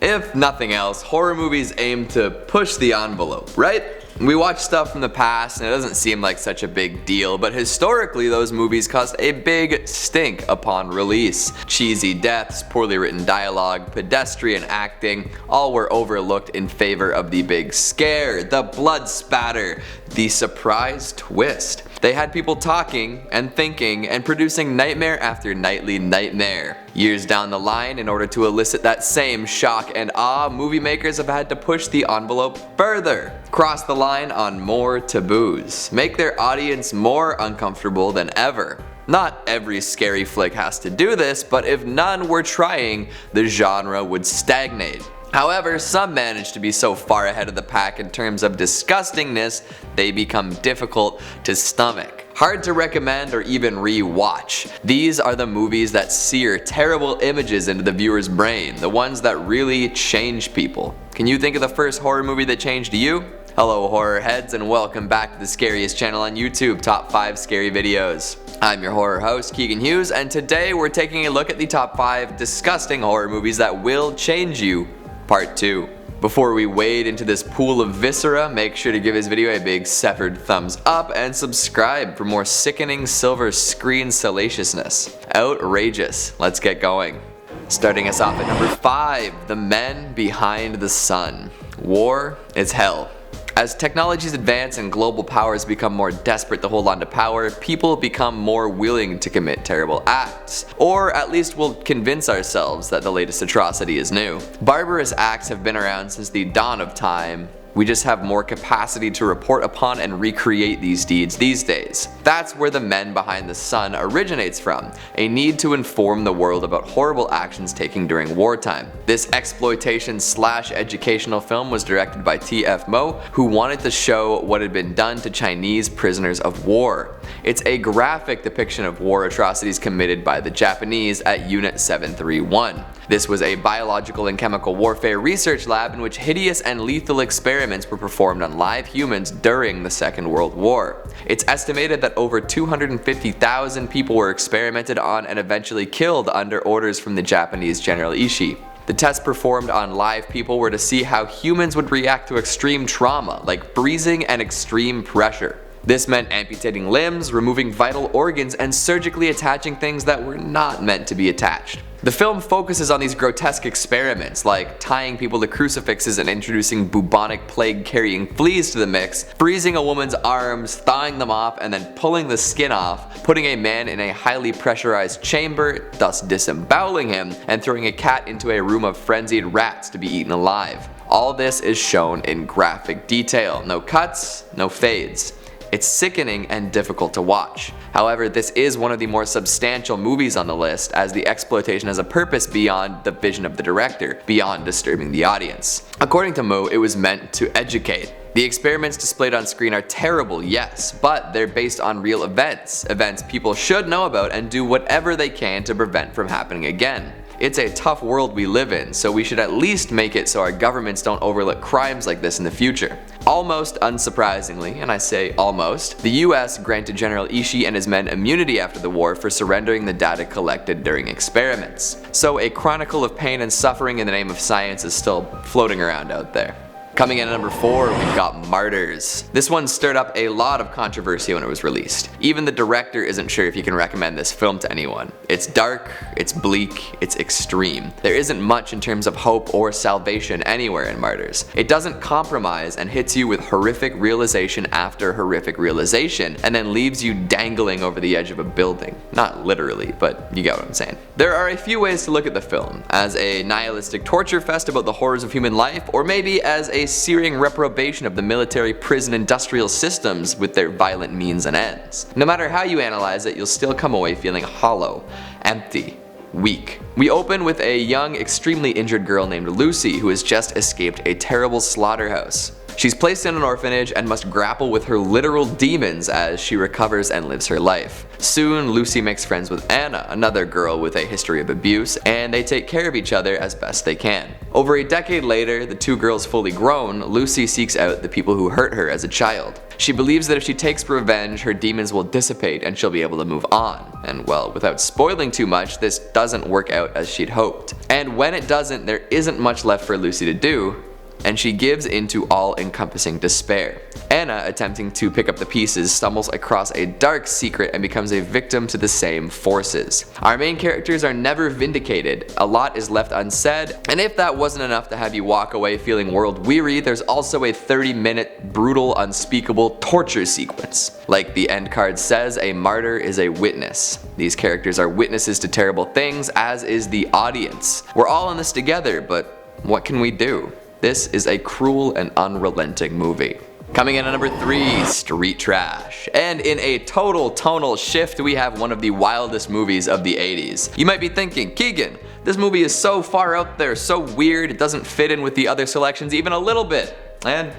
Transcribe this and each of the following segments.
If nothing else, horror movies aim to push the envelope, right? We watch stuff from the past and it doesn't seem like such a big deal, but historically those movies caused a big stink upon release. Cheesy deaths, poorly written dialogue, pedestrian acting, all were overlooked in favor of the big scare, the blood spatter, the surprise twist. They had people talking and thinking and producing nightmare after nightly nightmare. Years down the line, in order to elicit that same shock and awe, movie makers have had to push the envelope further, cross the line on more taboos, make their audience more uncomfortable than ever. Not every scary flick has to do this, but if none were trying, the genre would stagnate. However, some manage to be so far ahead of the pack in terms of disgustingness, they become difficult to stomach. Hard to recommend or even re-watch. These are the movies that sear terrible images into the viewer's brain, the ones that really change people. Can you think of the first horror movie that changed you? Hello horror heads and welcome back to the Scariest channel on YouTube, Top 5 Scary Videos. I'm your horror host, Keegan Hughes, and today we're taking a look at the top 5 disgusting horror movies that will change you. Part 2. Before we wade into this pool of viscera, make sure to give this video a big severed thumbs up and subscribe for more sickening silver screen salaciousness. Outrageous. Let's get going. Starting us off at number 5, The Men Behind the Sun. War is hell. As technologies advance and global powers become more desperate to hold on to power, people become more willing to commit terrible acts. Or at least we'll convince ourselves that the latest atrocity is new. Barbarous acts have been around since the dawn of time. We just have more capacity to report upon and recreate these deeds these days. That's where The Men Behind the Sun originates from, a need to inform the world about horrible actions taken during wartime. This exploitation/educational film was directed by T.F. Mo, who wanted to show what had been done to Chinese prisoners of war. It's a graphic depiction of war atrocities committed by the Japanese at Unit 731. This was a biological and chemical warfare research lab in which hideous and lethal experiments were performed on live humans during the Second World War. It's estimated that over 250,000 people were experimented on and eventually killed under orders from the Japanese General Ishii. The tests performed on live people were to see how humans would react to extreme trauma, like freezing and extreme pressure. This meant amputating limbs, removing vital organs, and surgically attaching things that were not meant to be attached. The film focuses on these grotesque experiments, like tying people to crucifixes and introducing bubonic plague-carrying fleas to the mix, freezing a woman's arms, thawing them off, and then pulling the skin off, putting a man in a highly pressurized chamber, thus disemboweling him, and throwing a cat into a room of frenzied rats to be eaten alive. All this is shown in graphic detail. No cuts, no fades. It's sickening and difficult to watch. However, this is one of the more substantial movies on the list, as the exploitation has a purpose beyond the vision of the director, beyond disturbing the audience. According to Mo, it was meant to educate. The experiments displayed on screen are terrible, yes, but they're based on real events people should know about and do whatever they can to prevent from happening again. It's a tough world we live in, so we should at least make it so our governments don't overlook crimes like this in the future. Almost unsurprisingly, and I say almost, the US granted General Ishii and his men immunity after the war for surrendering the data collected during experiments. So a chronicle of pain and suffering in the name of science is still floating around out there. Coming in at number 4, we've got Martyrs. This one stirred up a lot of controversy when it was released. Even the director isn't sure if he can recommend this film to anyone. It's dark, it's bleak, it's extreme. There isn't much in terms of hope or salvation anywhere in Martyrs. It doesn't compromise and hits you with horrific realization after horrific realization, and then leaves you dangling over the edge of a building. Not literally, but you get what I'm saying. There are a few ways to look at the film, as a nihilistic torture fest about the horrors of human life, or maybe as a searing reprobation of the military prison industrial systems with their violent means and ends. No matter how you analyze it, you'll still come away feeling hollow, empty, weak. We open with a young, extremely injured girl named Lucy who has just escaped a terrible slaughterhouse. She's placed in an orphanage and must grapple with her literal demons as she recovers and lives her life. Soon, Lucy makes friends with Anna, another girl with a history of abuse, and they take care of each other as best they can. Over a decade later, the two girls fully grown, Lucy seeks out the people who hurt her as a child. She believes that if she takes revenge, her demons will dissipate and she'll be able to move on. And well, without spoiling too much, this doesn't work out as she'd hoped. And when it doesn't, there isn't much left for Lucy to do, and she gives into all-encompassing despair. Anna, attempting to pick up the pieces, stumbles across a dark secret and becomes a victim to the same forces. Our main characters are never vindicated, a lot is left unsaid, and if that wasn't enough to have you walk away feeling world weary, there's also a 30-minute brutal, unspeakable torture sequence. Like the end card says, a martyr is a witness. These characters are witnesses to terrible things, as is the audience. We're all in this together, but what can we do? This is a cruel and unrelenting movie. Coming in at number 3, Street Trash. And in a total tonal shift, we have one of the wildest movies of the 80s. You might be thinking, Keegan, this movie is so far out there, so weird, it doesn't fit in with the other selections even a little bit. And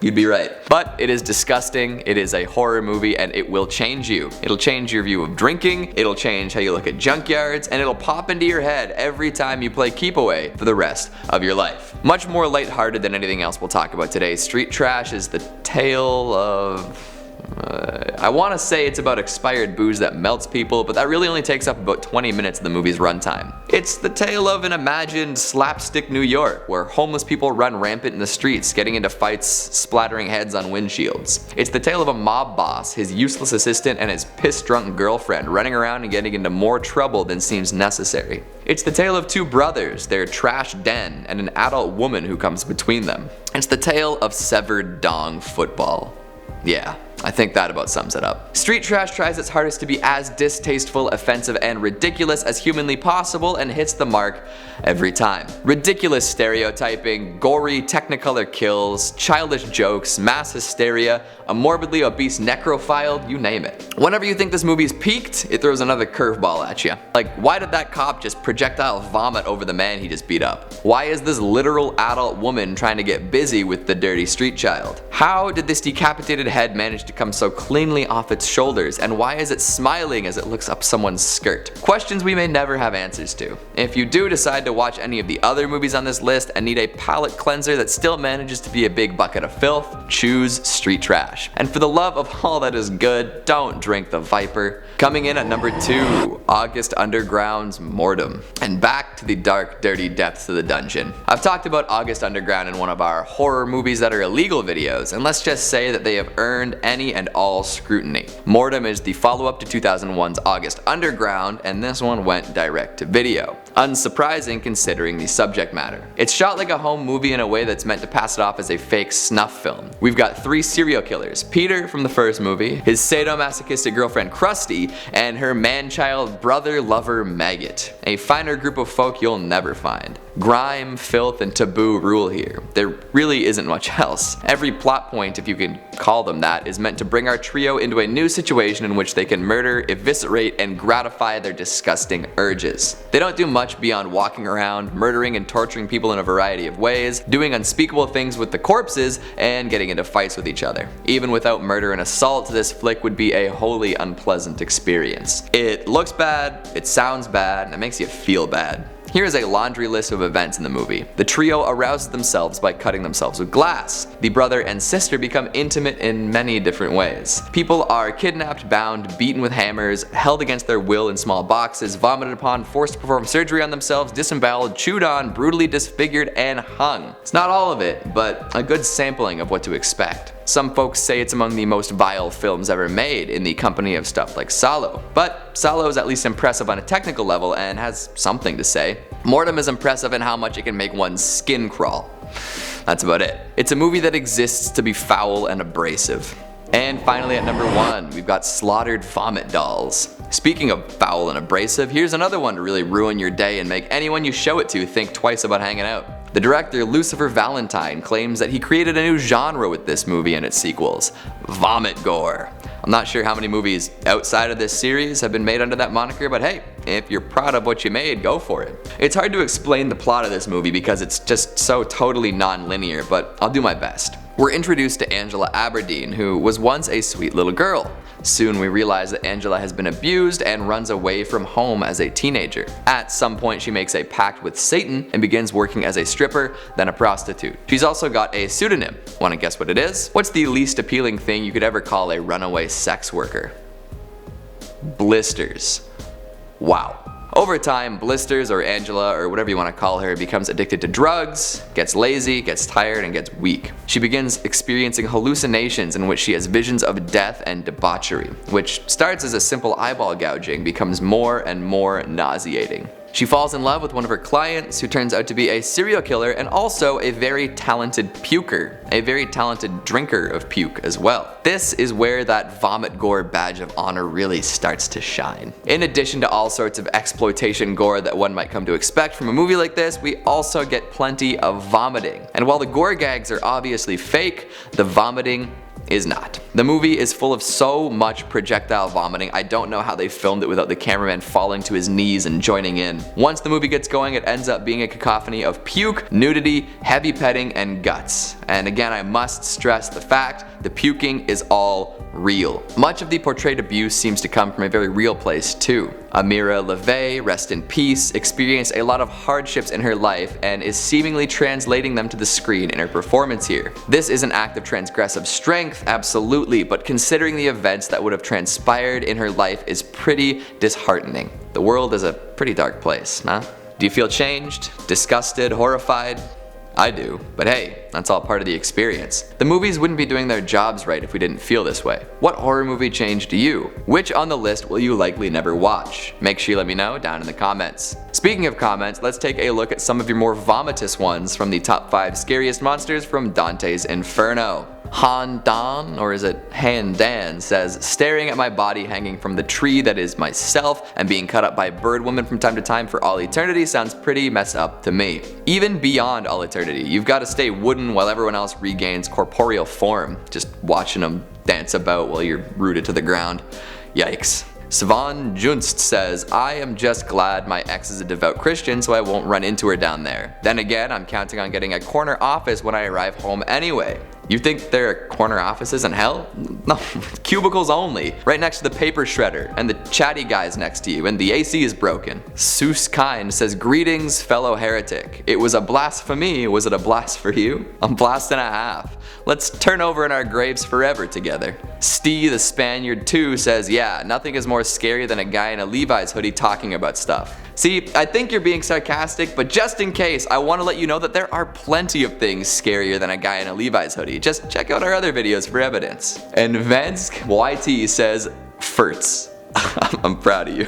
you'd be right. But it is disgusting, it is a horror movie, and it will change you. It'll change your view of drinking, it'll change how you look at junkyards, and it'll pop into your head every time you play Keep Away for the rest of your life. Much more lighthearted than anything else we'll talk about today, Street Trash is the tale of... I want to say it's about expired booze that melts people, but that really only takes up about 20 minutes of the movie's runtime. It's the tale of an imagined slapstick New York, where homeless people run rampant in the streets, getting into fights, splattering heads on windshields. It's the tale of a mob boss, his useless assistant, and his piss-drunk girlfriend running around and getting into more trouble than seems necessary. It's the tale of two brothers, their trash den, and an adult woman who comes between them. It's the tale of severed dong football. Yeah, I think that about sums it up. Street Trash tries its hardest to be as distasteful, offensive, and ridiculous as humanly possible and hits the mark every time. Ridiculous stereotyping, gory technicolor kills, childish jokes, mass hysteria, a morbidly obese necrophile, you name it. Whenever you think this movie's peaked, it throws another curveball at you. Like, why did that cop just projectile vomit over the man he just beat up? Why is this literal adult woman trying to get busy with the dirty street child? How did this decapitated head manage to come so cleanly off its shoulders, and why is it smiling as it looks up someone's skirt? Questions we may never have answers to. If you do decide to watch any of the other movies on this list and need a palate cleanser that still manages to be a big bucket of filth, choose Street Trash. And for the love of all that is good, don't drink the Viper. Coming in at number 2, August Underground's Mordom. And back to the dark, dirty depths of the dungeon. I've talked about August Underground in one of our horror movies that are illegal videos, and let's just say that they have earned any and all scrutiny. Mordom is the follow-up to 2001's August Underground, and this one went direct to video. Unsurprising considering the subject matter. It's shot like a home movie in a way that's meant to pass it off as a fake snuff film. We've got 3 serial killers, Peter from the first movie, his sadomasochistic girlfriend Krusty, and her man-child brother lover Maggot. A finer group of folk you'll never find. Grime, filth, and taboo rule here. There really isn't much else. Every plot point, if you can call them that, is meant to bring our trio into a new situation in which they can murder, eviscerate, and gratify their disgusting urges. They don't do much beyond walking around, murdering and torturing people in a variety of ways, doing unspeakable things with the corpses, and getting into fights with each other. Even without murder and assault, this flick would be a wholly unpleasant experience. It looks bad, it sounds bad, and it makes you feel bad. Here is a laundry list of events in the movie. The trio arouses themselves by cutting themselves with glass. The brother and sister become intimate in many different ways. People are kidnapped, bound, beaten with hammers, held against their will in small boxes, vomited upon, forced to perform surgery on themselves, disemboweled, chewed on, brutally disfigured, and hung. It's not all of it, but a good sampling of what to expect. Some folks say it's among the most vile films ever made, in the company of stuff like Salo. But Salo is at least impressive on a technical level and has something to say. Mordom is impressive in how much it can make one's skin crawl. That's about it. It's a movie that exists to be foul and abrasive. And finally at number 1, we've got Slaughtered Vomit Dolls. Speaking of foul and abrasive, here's another one to really ruin your day and make anyone you show it to think twice about hanging out. The director, Lucifer Valentine, claims that he created a new genre with this movie and its sequels, vomit gore. I'm not sure how many movies outside of this series have been made under that moniker, but hey, if you're proud of what you made, go for it. It's hard to explain the plot of this movie because it's just so totally non-linear, but I'll do my best. We're introduced to Angela Aberdeen, who was once a sweet little girl. Soon we realize that Angela has been abused and runs away from home as a teenager. At some point she makes a pact with Satan and begins working as a stripper, then a prostitute. She's also got a pseudonym. Wanna guess what it is? What's the least appealing thing you could ever call a runaway sex worker? Blisters. Wow. Over time, Blisters, or Angela, or whatever you want to call her, becomes addicted to drugs, gets lazy, gets tired, and gets weak. She begins experiencing hallucinations in which she has visions of death and debauchery, which starts as a simple eyeball gouging, becomes more and more nauseating. She falls in love with one of her clients, who turns out to be a serial killer and also a very talented puker, a very talented drinker of puke as well. This is where that vomit gore badge of honor really starts to shine. In addition to all sorts of exploitation gore that one might come to expect from a movie like this, we also get plenty of vomiting. And while the gore gags are obviously fake, the vomiting is not. The movie is full of so much projectile vomiting, I don't know how they filmed it without the cameraman falling to his knees and joining in. Once the movie gets going, it ends up being a cacophony of puke, nudity, heavy petting, and guts. And again, I must stress the fact the puking is all real. Much of the portrayed abuse seems to come from a very real place too. Amira LaVey, rest in peace, experienced a lot of hardships in her life and is seemingly translating them to the screen in her performance here. This is an act of transgressive strength, absolutely, but considering the events that would have transpired in her life is pretty disheartening. The world is a pretty dark place, huh? Do you feel changed, disgusted, horrified? I do, but hey, that's all part of the experience. The movies wouldn't be doing their jobs right if we didn't feel this way. What horror movie changed you? Which on the list will you likely never watch? Make sure you let me know down in the comments. Speaking of comments, let's take a look at some of your more vomitous ones from the top 5 scariest monsters from Dante's Inferno. Han Dan, or is it Han Dan, says, staring at my body hanging from the tree that is myself and being cut up by bird woman from time to time for all eternity sounds pretty messed up to me. Even beyond all eternity, you've got to stay wooden while everyone else regains corporeal form, just watching them dance about while you're rooted to the ground. Yikes. Svan Junst says, I am just glad my ex is a devout Christian so I won't run into her down there. Then again, I'm counting on getting a corner office when I arrive home anyway. You think there are corner offices in hell? No, cubicles only. Right next to the paper shredder, and the chatty guys next to you, and the AC is broken. Seuss Kind says, greetings fellow heretic. It was a blast for me, was it a blast for you? A blast and a half. Let's turn over in our graves forever together. Stee the Spaniard 2 says, yeah, nothing is more scary than a guy in a Levi's hoodie talking about stuff. See, I think you're being sarcastic, but just in case, I want to let you know that there are plenty of things scarier than a guy in a Levi's hoodie. Just check out our other videos for evidence. And Vansk YT says, Furts. I'm proud of you.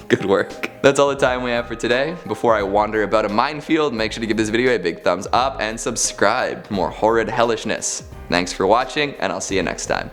Good work. That's all the time we have for today. Before I wander about a minefield, make sure to give this video a big thumbs up and subscribe for more horrid hellishness. Thanks for watching, and I'll see you next time.